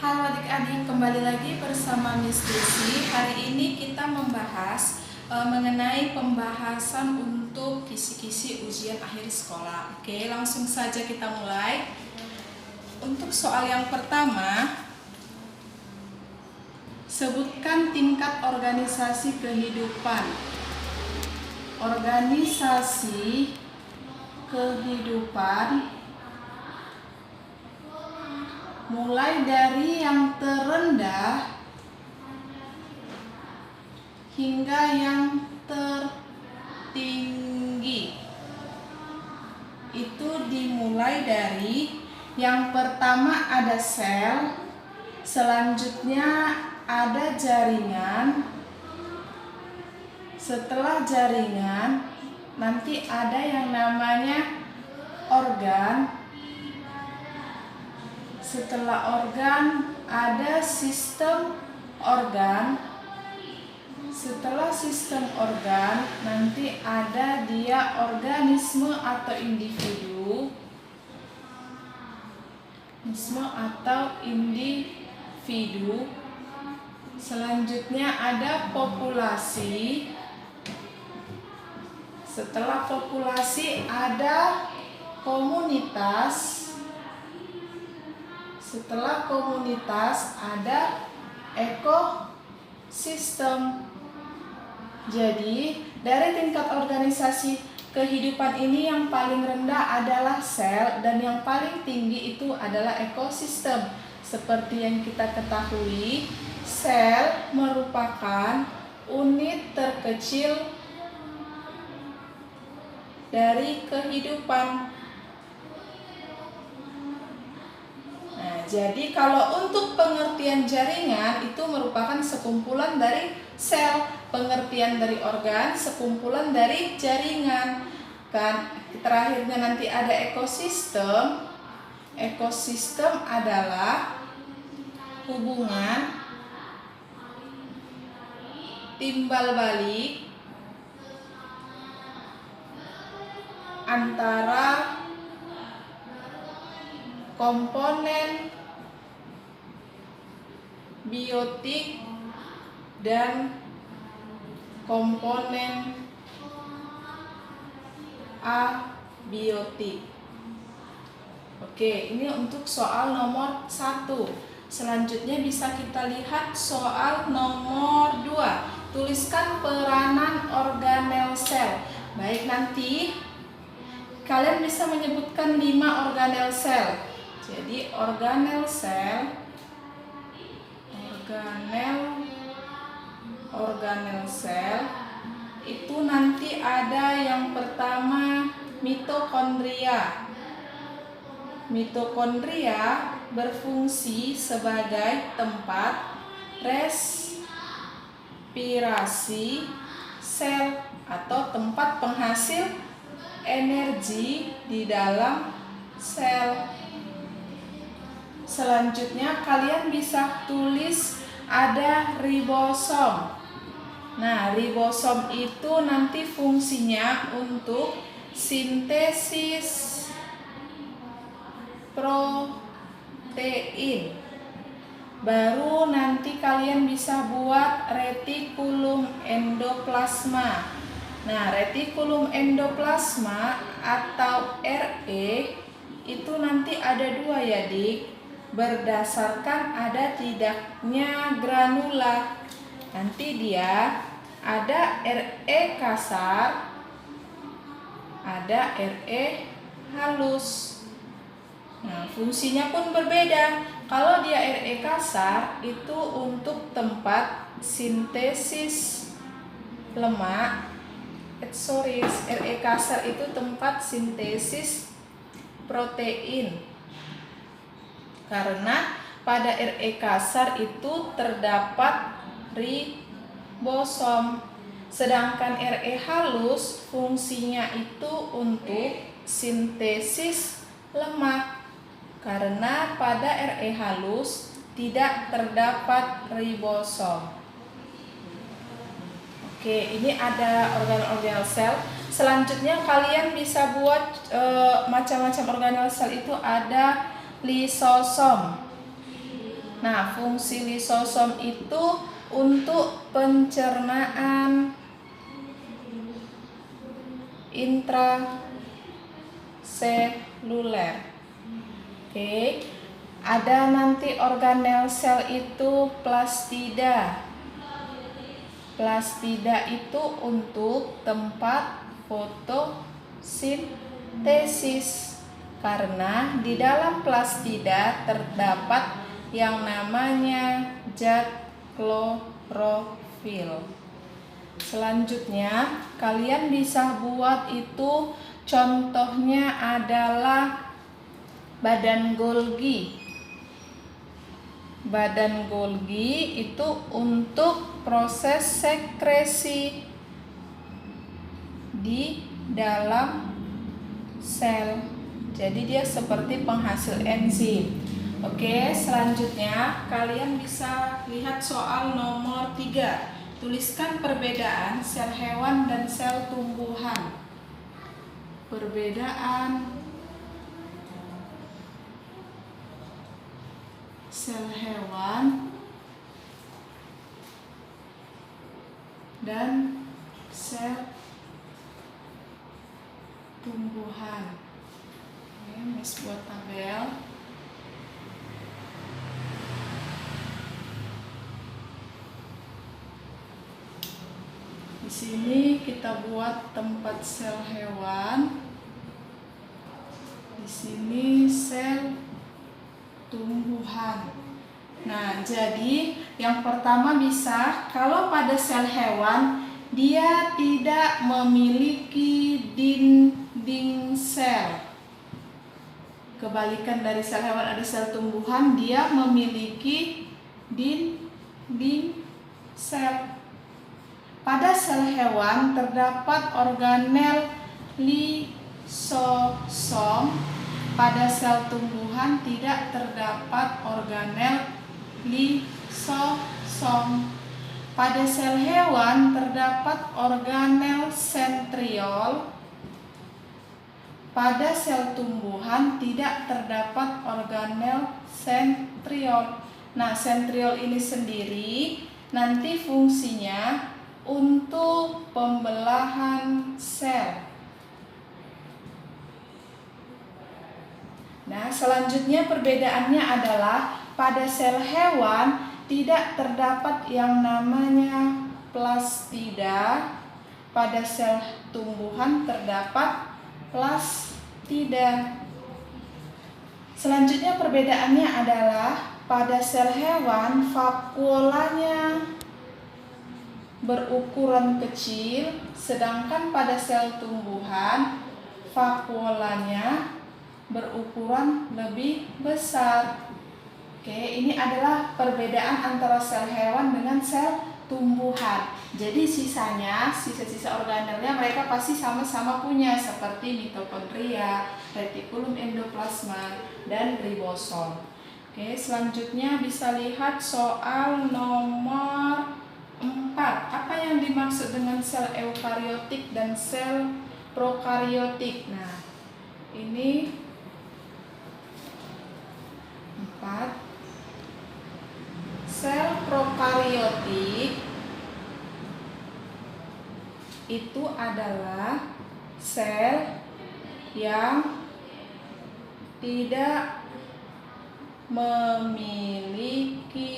Halo adik-adik, kembali lagi bersama Miss Desi. Hari ini kita membahas mengenai pembahasan untuk kisi-kisi ujian akhir sekolah. Oke, langsung saja kita mulai. Untuk soal yang pertama, sebutkan tingkat organisasi kehidupan. Organisasi kehidupan mulai dari yang terendah hingga yang tertinggi. Itu dimulai dari yang pertama ada sel, selanjutnya ada jaringan, setelah jaringan nanti ada yang namanya organ, setelah organ ada sistem organ, setelah sistem organ nanti ada dia organisme atau individu, selanjutnya ada populasi, setelah populasi ada komunitas, setelah komunitas ada ekosistem. Jadi dari tingkat organisasi kehidupan ini yang paling rendah adalah sel dan yang paling tinggi itu adalah ekosistem. Seperti yang kita ketahui, sel merupakan unit terkecil dari kehidupan. Nah, jadi kalau untuk pengertian jaringan itu merupakan sekumpulan dari sel, pengertian dari organ, sekumpulan dari jaringan. Kan terakhirnya nanti ada ekosistem. Ekosistem adalah hubungan timbal balik antara komponen biotik dan komponen abiotik. Oke, ini untuk soal nomor 1. Selanjutnya bisa kita lihat soal nomor 2. Tuliskan peranan organel sel. Baik, nanti kalian bisa menyebutkan 5 organel sel. Jadi organel sel, organel sel itu nanti ada yang pertama mitokondria. Mitokondria berfungsi sebagai tempat respirasi sel atau tempat penghasil energi di dalam sel. Selanjutnya kalian bisa tulis ada ribosom. Nah, ribosom itu nanti fungsinya untuk sintesis protein. Baru nanti kalian bisa buat retikulum endoplasma. Nah, retikulum endoplasma atau RE itu nanti ada 2 ya, Dik. Berdasarkan ada tidaknya granula. Nanti dia ada RE kasar, ada RE halus. Nah, fungsinya pun berbeda. Kalau dia RE kasar itu untuk tempat sintesis lemak. RE kasar itu tempat sintesis protein. Karena pada RE kasar itu terdapat ribosom. Sedangkan RE halus fungsinya itu untuk sintesis lemak. Karena pada RE halus tidak terdapat ribosom. Oke, ini ada organel sel. Selanjutnya kalian bisa buat macam-macam organel sel itu ada lisosom. Nah, fungsi lisosom itu untuk pencernaan intraseluler. Oke. Ada nanti organel sel itu plastida. Plastida itu untuk tempat fotosintesis. Karena di dalam plastida terdapat yang namanya zat klorofil. Selanjutnya, kalian bisa buat itu, contohnya adalah badan Golgi. Badan Golgi itu untuk proses sekresi di dalam sel. Jadi dia seperti penghasil enzim. Oke, selanjutnya kalian bisa lihat soal nomor 3. Tuliskan perbedaan sel hewan dan sel tumbuhan. Perbedaan sel hewan dan sel tumbuhan. Oke, Miss buat tabel. Di sini kita buat tempat sel hewan. Di sini sel tumbuhan. Nah, jadi yang pertama bisa, kalau pada sel hewan dia tidak memiliki dinding sel. Kebalikan dari sel hewan ada sel tumbuhan, dia memiliki dinding sel. Pada sel hewan terdapat organel lisosom. Pada sel tumbuhan tidak terdapat organel lisosom. Pada sel hewan terdapat organel sentriol. Pada sel tumbuhan tidak terdapat organel sentriol. Nah, sentriol ini sendiri nanti fungsinya untuk pembelahan sel. Nah, selanjutnya perbedaannya adalah pada sel hewan tidak terdapat yang namanya plastida. Pada sel tumbuhan terdapat plastida. Selanjutnya perbedaannya adalah pada sel hewan vakuolanya berukuran kecil, sedangkan pada sel tumbuhan vakuolanya berukuran lebih besar. Oke, ini adalah perbedaan antara sel hewan dengan sel tumbuhan. Jadi sisa-sisa organelnya mereka pasti sama-sama punya, seperti mitokondria, retikulum endoplasma, dan ribosom. Oke, selanjutnya bisa lihat soal nomor 4. Apa yang dimaksud dengan sel eukariotik dan sel prokariotik? Nah, ini 4. Sel prokariotik itu adalah sel yang tidak memiliki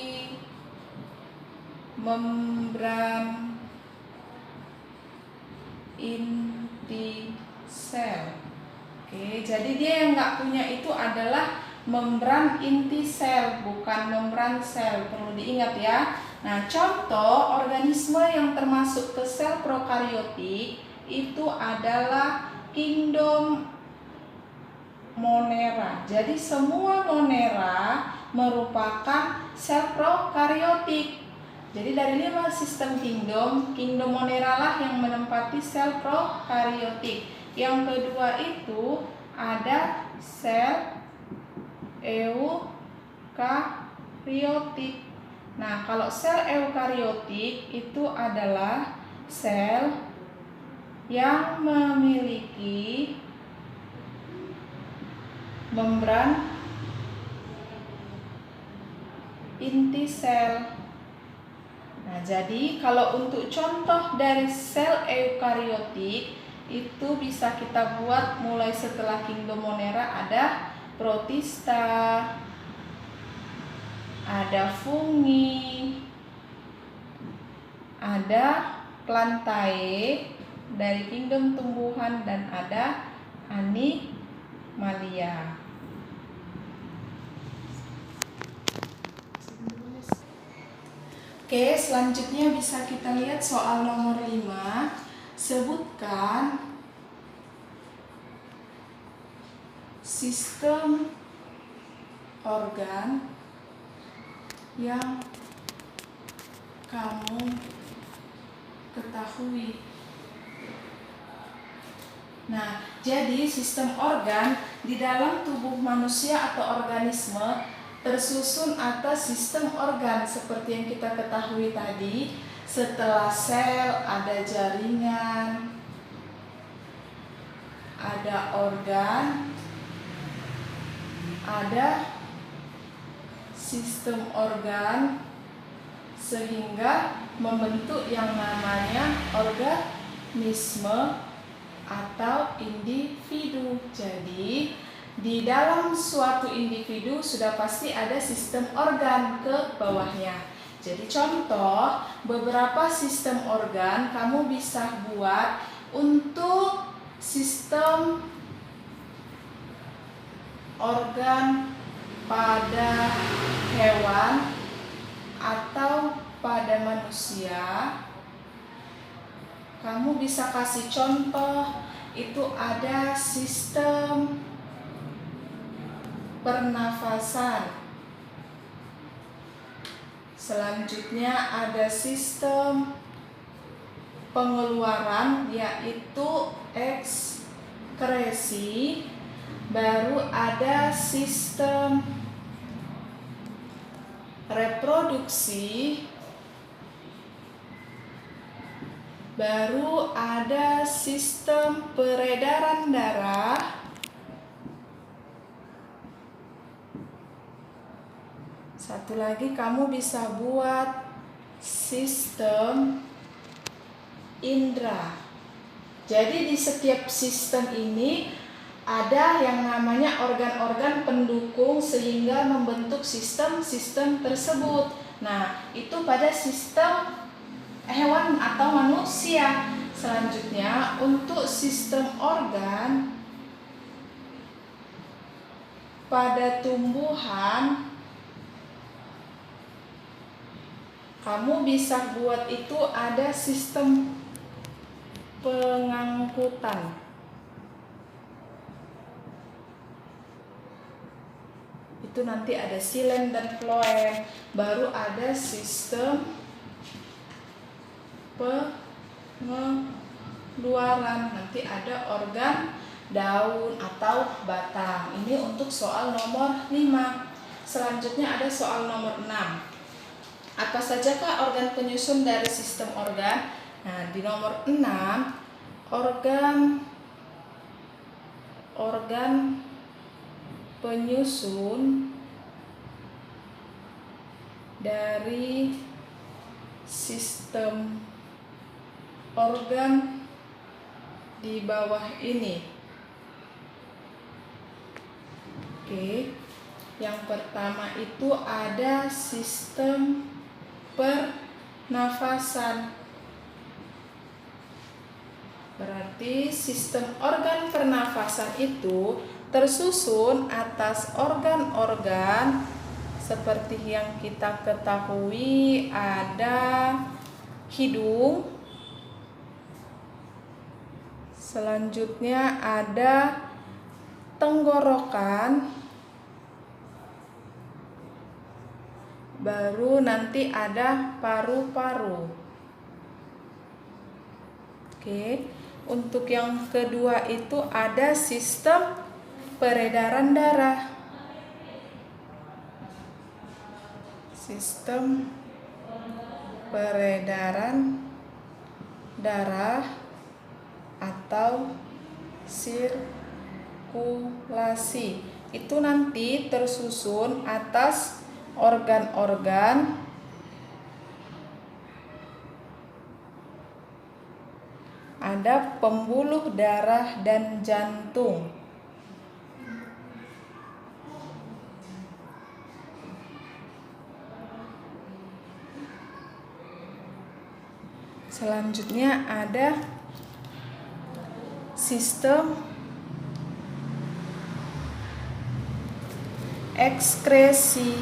membran inti sel. Oke, jadi dia yang nggak punya itu adalah membran inti sel, bukan membran sel, perlu diingat ya. Nah, contoh organisme yang termasuk ke sel prokariotik itu adalah kingdom Monera. Jadi semua Monera merupakan sel prokariotik. Jadi dari 5 sistem kingdom Monera lah yang menempati sel prokariotik. Yang kedua itu ada sel eukariotik. Nah, kalau sel eukariotik itu adalah sel yang memiliki membran inti sel. Nah, jadi kalau untuk contoh dari sel eukariotik itu bisa kita buat mulai setelah kingdom Monera ada protista, ada fungi, ada plantae dari kingdom tumbuhan, dan ada animalia. Oke, selanjutnya bisa kita lihat soal nomor 5. Sebutkan sistem organ yang kamu ketahui. Nah, jadi sistem organ di dalam tubuh manusia atau organisme tersusun atas sistem organ seperti yang kita ketahui tadi. Setelah sel ada jaringan, ada organ, ada sistem organ, sehingga membentuk yang namanya organisme atau individu. Jadi di dalam suatu individu sudah pasti ada sistem organ ke bawahnya. Jadi contoh beberapa sistem organ kamu bisa buat untuk sistem organ pada hewan atau pada manusia. Kamu bisa kasih contoh, itu ada sistem pernafasan. Selanjutnya ada sistem pengeluaran, yaitu ekskresi. Baru ada sistem reproduksi. Baru ada sistem peredaran darah. Satu lagi kamu bisa buat sistem indera. Jadi di setiap sistem ini ada yang namanya organ-organ pendukung sehingga membentuk sistem-sistem tersebut. Nah, itu pada sistem hewan atau manusia. Selanjutnya untuk sistem organ pada tumbuhan, kamu bisa buat itu ada sistem pengangkutan. Itu nanti ada silen dan floem. Baru ada sistem pengeluaran. Nanti ada organ daun atau batang. Ini untuk soal nomor 5. Selanjutnya ada soal nomor 6. Apa sajakah organ penyusun dari sistem organ? Nah, di nomor 6, organ penyusun dari sistem organ di bawah ini. Oke, yang pertama itu ada sistem pernafasan. Berarti sistem organ pernafasan itu tersusun atas organ-organ seperti yang kita ketahui, ada hidung, selanjutnya ada tenggorokan, baru nanti ada paru-paru. Oke, untuk yang kedua itu ada sistem peredaran darah. Sistem peredaran darah atau sirkulasi itu nanti tersusun atas organ-organ ada pembuluh darah dan jantung. Selanjutnya ada sistem ekskresi.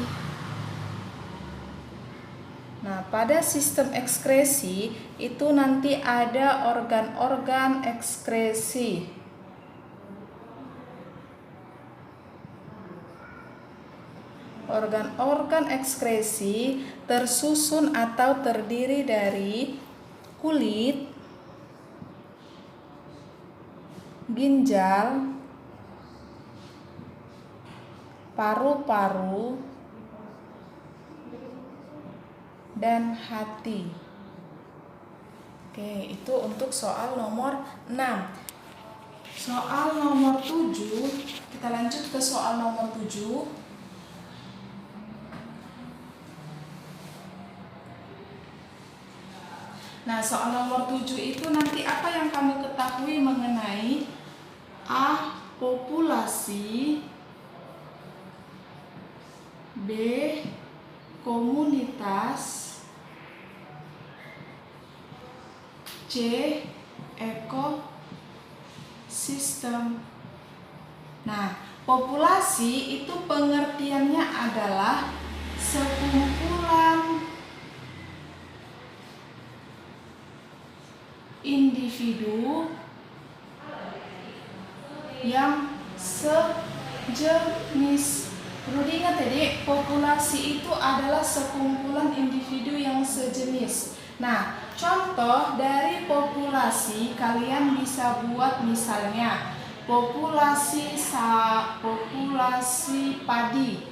Nah, pada sistem ekskresi itu nanti ada organ-organ ekskresi. Organ-organ ekskresi tersusun atau terdiri dari kulit, ginjal, paru-paru, dan hati. Oke, itu untuk soal nomor 6. Soal nomor 7, kita lanjut ke soal nomor 7. Nah, soal nomor 7 itu nanti apa yang kamu ketahui mengenai A. Populasi, B. Komunitas, C. Ekosistem. Nah, populasi itu pengertiannya adalah sekumpulan individu yang sejenis. Perlu diingat tadi, populasi itu adalah sekumpulan individu yang sejenis. Nah, contoh dari populasi kalian bisa buat misalnya populasi padi.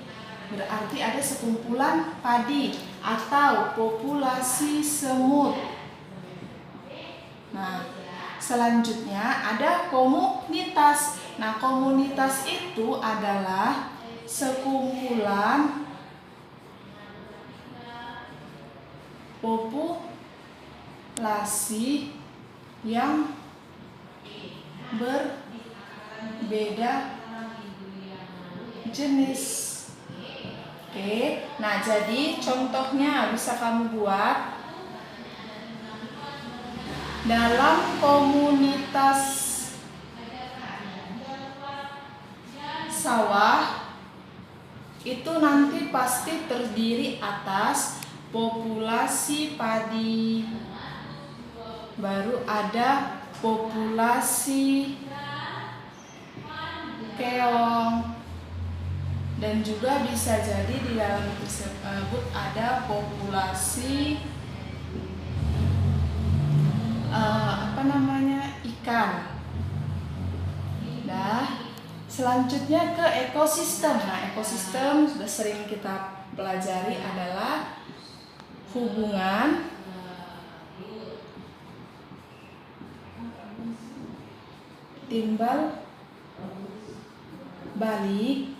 Berarti ada sekumpulan padi, atau populasi semut. Nah, selanjutnya ada komunitas. Nah, komunitas itu adalah sekumpulan populasi yang berbeda jenis. Oke, nah jadi contohnya bisa kamu buat. Dalam komunitas sawah itu nanti pasti terdiri atas populasi padi, baru ada populasi keong, dan juga bisa jadi di dalam tersebut ada populasi ikan. Nah, selanjutnya ke ekosistem. Nah, ekosistem sudah sering kita pelajari adalah hubungan timbal balik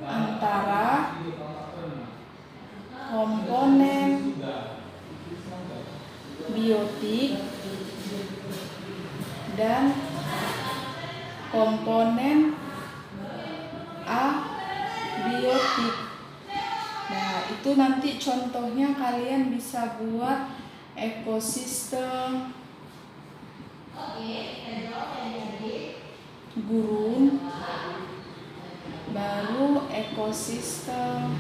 antara komponen biotik dan komponen abiotik. Nah, itu nanti contohnya kalian bisa buat ekosistem gurun, baru ekosistem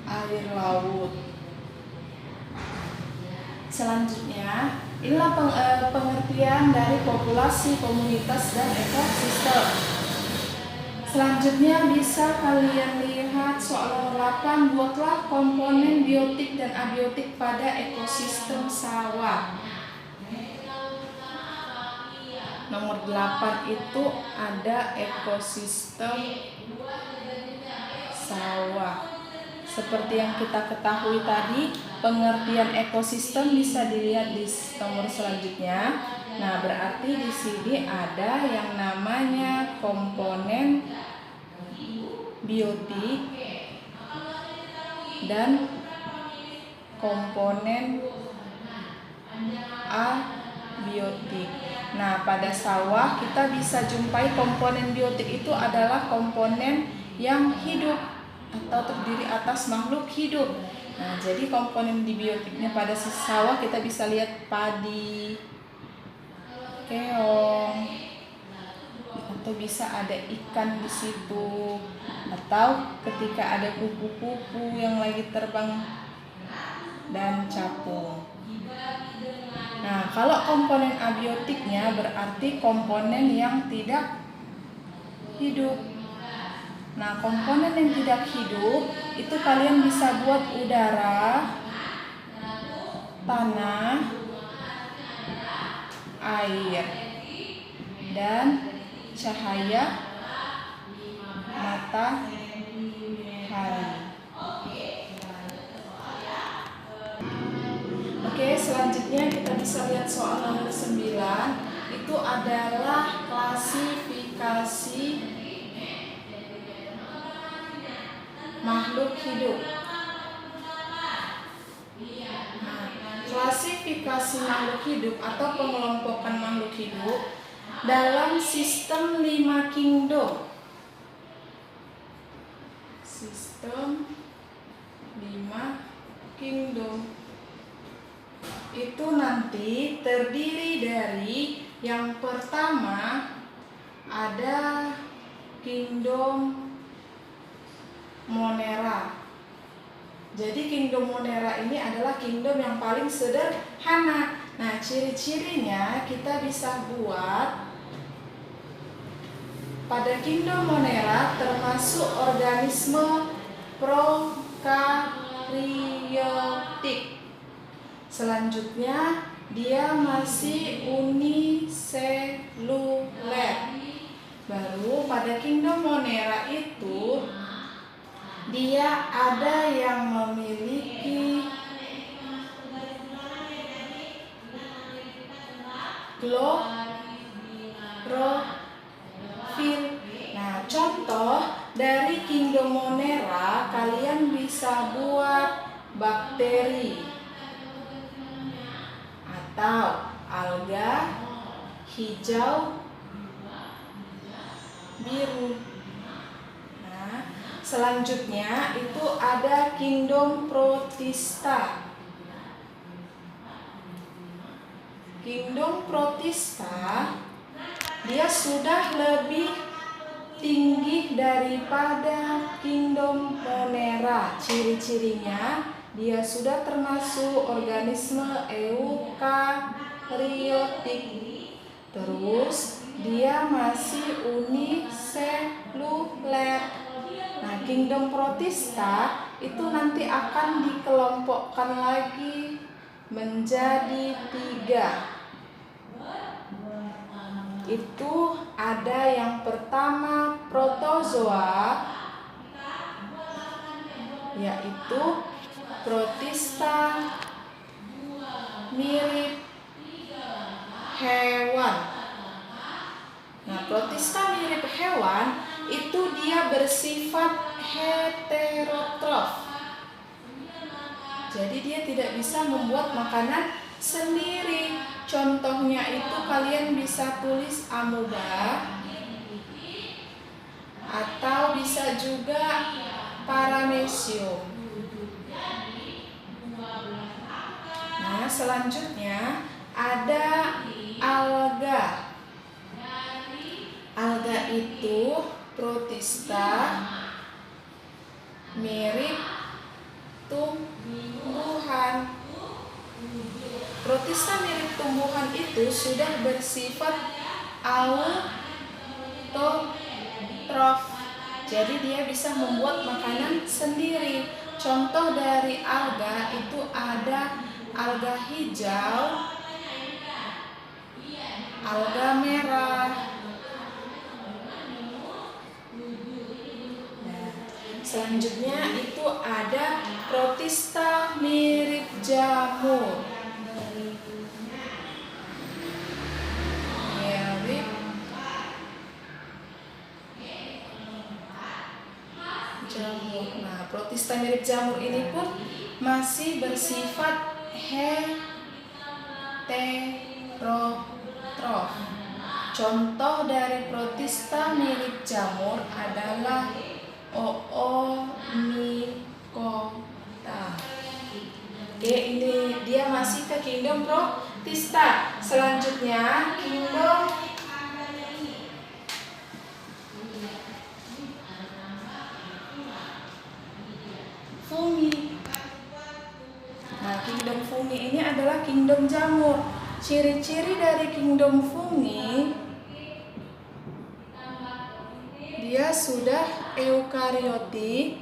air laut. Selanjutnya, inilah pengertian dari populasi, komunitas, dan ekosistem. Selanjutnya bisa kalian lihat soal nomor 8, buatlah komponen biotik dan abiotik pada ekosistem sawah. Nomor 8 itu ada ekosistem sawah. Seperti yang kita ketahui tadi, pengertian ekosistem bisa dilihat di nomor selanjutnya. Nah, berarti di sini ada yang namanya komponen biotik dan komponen abiotik. Nah, pada sawah kita bisa jumpai komponen biotik itu adalah komponen yang hidup atau terdiri atas makhluk hidup. Nah, jadi komponen di biotiknya pada sawah kita bisa lihat padi, keong, atau bisa ada ikan di situ, atau ketika ada kupu-kupu yang lagi terbang dan capung. Nah, kalau komponen abiotiknya berarti komponen yang tidak hidup. Nah, komponen yang tidak hidup itu kalian bisa buat udara, tanah, air, dan cahaya matahari. Oke, selanjutnya kita bisa lihat soal nomor 9. Itu adalah klasifikasi makhluk hidup. Nah, klasifikasi makhluk hidup atau pengelompokan makhluk hidup dalam sistem 5 kingdom. Sistem 5 kingdom itu nanti terdiri dari yang pertama ada kingdom Monera. Jadi kingdom Monera ini adalah kingdom yang paling sederhana. Nah, ciri-cirinya kita bisa buat pada kingdom Monera termasuk organisme prokaryotik. Selanjutnya dia masih uniseluler. Baru pada kingdom Monera itu dia ada yang memiliki klorofil. Nah, contoh dari kingdom Monera kalian bisa buat bakteri atau alga hijau biru. Nah, selanjutnya itu ada kingdom Protista. Kingdom Protista dia sudah lebih tinggi daripada kingdom Monera. Ciri-cirinya dia sudah termasuk organisme eukaryotik. Terus dia masih uniseluler. Nah, kingdom Protista itu nanti akan dikelompokkan lagi menjadi 3. Itu ada yang pertama protozoa, yaitu Protista mirip hewan. Nah, Protista mirip hewan itu dia bersifat heterotrof. Jadi dia tidak bisa membuat makanan sendiri. Contohnya itu kalian bisa tulis amoeba atau bisa juga paramecium. Nah, selanjutnya ada alga. Alga itu Protista mirip tumbuhan. Protista mirip tumbuhan itu sudah bersifat autotrof. Jadi dia bisa membuat makanan sendiri. Contoh dari alga itu ada alga hijau, alga merah. Nah, selanjutnya itu ada Protista mirip jamur. jamur. Nah, protista mirip jamur ini pun masih bersifat heterotrof. Contoh dari protista mirip jamur adalah Oomycota. Oke, ini dia masih ke kingdom protista. Selanjutnya kingdom fungi. Nah, kingdom fungi ini adalah kingdom jamur. Ciri-ciri dari kingdom fungi, dia sudah eukariotik,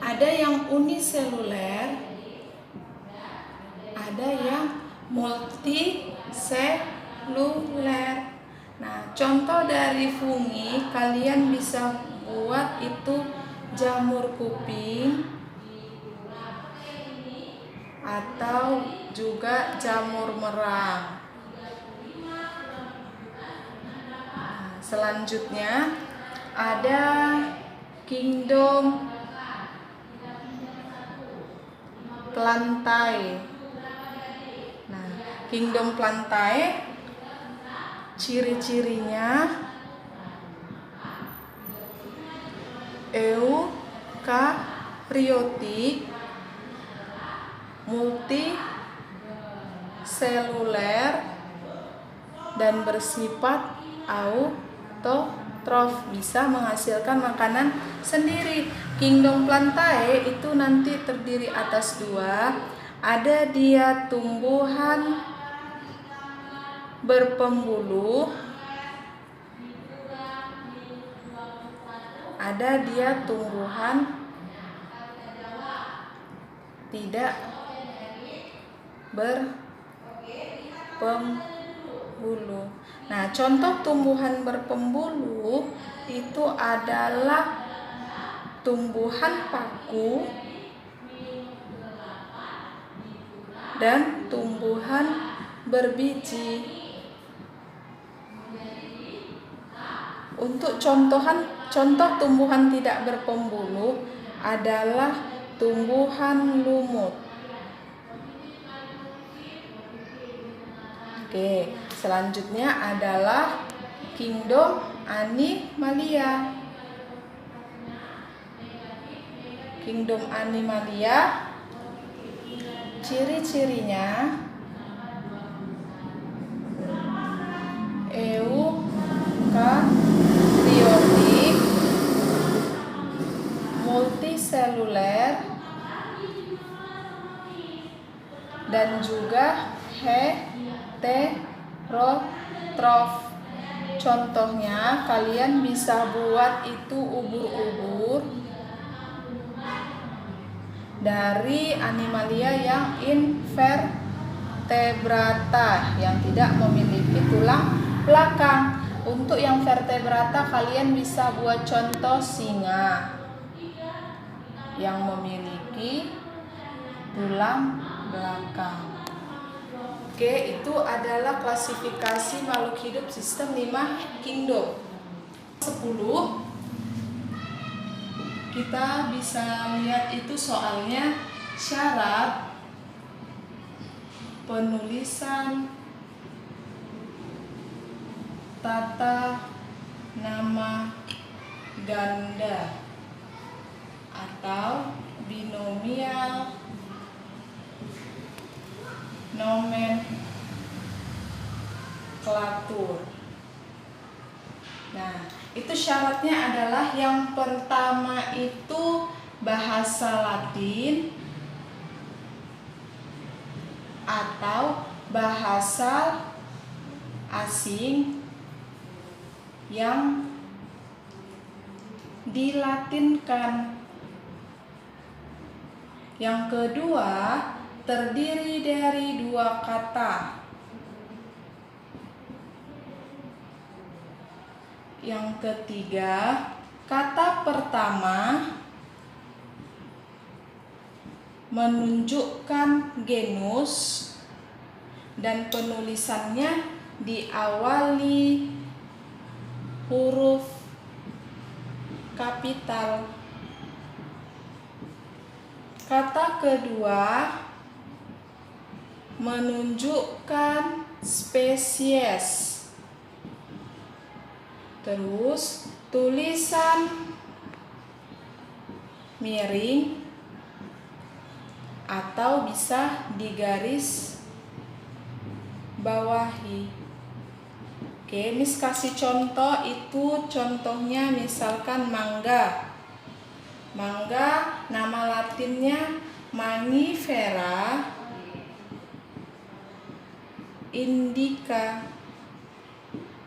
ada yang uniseluler, ada yang multiseluler. Nah, contoh dari fungi kalian bisa buat itu jamur kuping atau juga jamur merang. Nah, selanjutnya ada kingdom plantae. Nah, kingdom plantae ciri-cirinya eukariotik, multiseluler, dan bersifat autotrof, bisa menghasilkan makanan sendiri. Kingdom plantae itu nanti terdiri atas dua, ada dia tumbuhan berpembuluh, ada dia tumbuhan tidak berpembuluh. Nah, contoh tumbuhan berpembuluh itu adalah tumbuhan paku dan tumbuhan berbiji. Untuk contoh tumbuhan tidak berpembuluh adalah tumbuhan lumut. Oke, selanjutnya adalah kingdom Animalia. Kingdom Animalia ciri-cirinya eukariotik, multiseluler, dan juga heterotrof. Contohnya kalian bisa buat itu ubur-ubur dari animalia yang invertebrata, yang tidak memiliki tulang belakang. Untuk yang vertebrata kalian bisa buat contoh singa yang memiliki tulang belakang. Oke, itu adalah klasifikasi makhluk hidup sistem 5 kingdom. 10 kita bisa lihat itu soalnya syarat penulisan tata nama ganda atau binomial nomenklatur. Nah, itu syaratnya adalah yang pertama itu bahasa Latin atau bahasa asing yang dilatinkan. Yang kedua, terdiri dari 2 kata. Yang ketiga, kata pertama menunjukkan genus dan penulisannya diawali huruf kapital. Kata kedua menunjukkan spesies. Terus tulisan miring atau bisa digaris bawahi. Oke, Miss kasih contoh, itu contohnya misalkan mangga. Mangga nama latinnya Mangifera indica.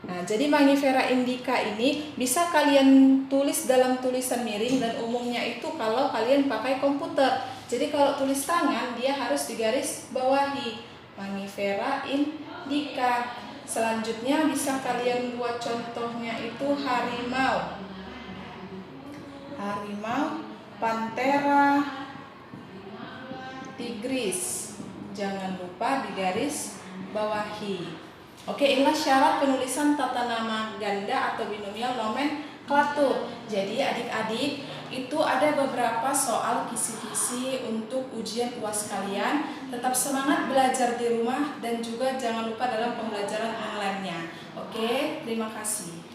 Nah, jadi Mangifera indica ini bisa kalian tulis dalam tulisan miring dan umumnya itu kalau kalian pakai komputer. Jadi kalau tulis tangan dia harus digaris bawahi Mangifera indica. Selanjutnya bisa kalian buat contohnya itu harimau. Harimau, Panthera tigris. Jangan lupa digaris bawahi. Oke, inilah syarat penulisan tata nama ganda atau binomial nomenklatur. Jadi adik-adik, itu ada beberapa soal kisi-kisi untuk ujian UAS kalian. Tetap semangat belajar di rumah dan juga jangan lupa dalam pembelajaran online-nya. Oke, terima kasih.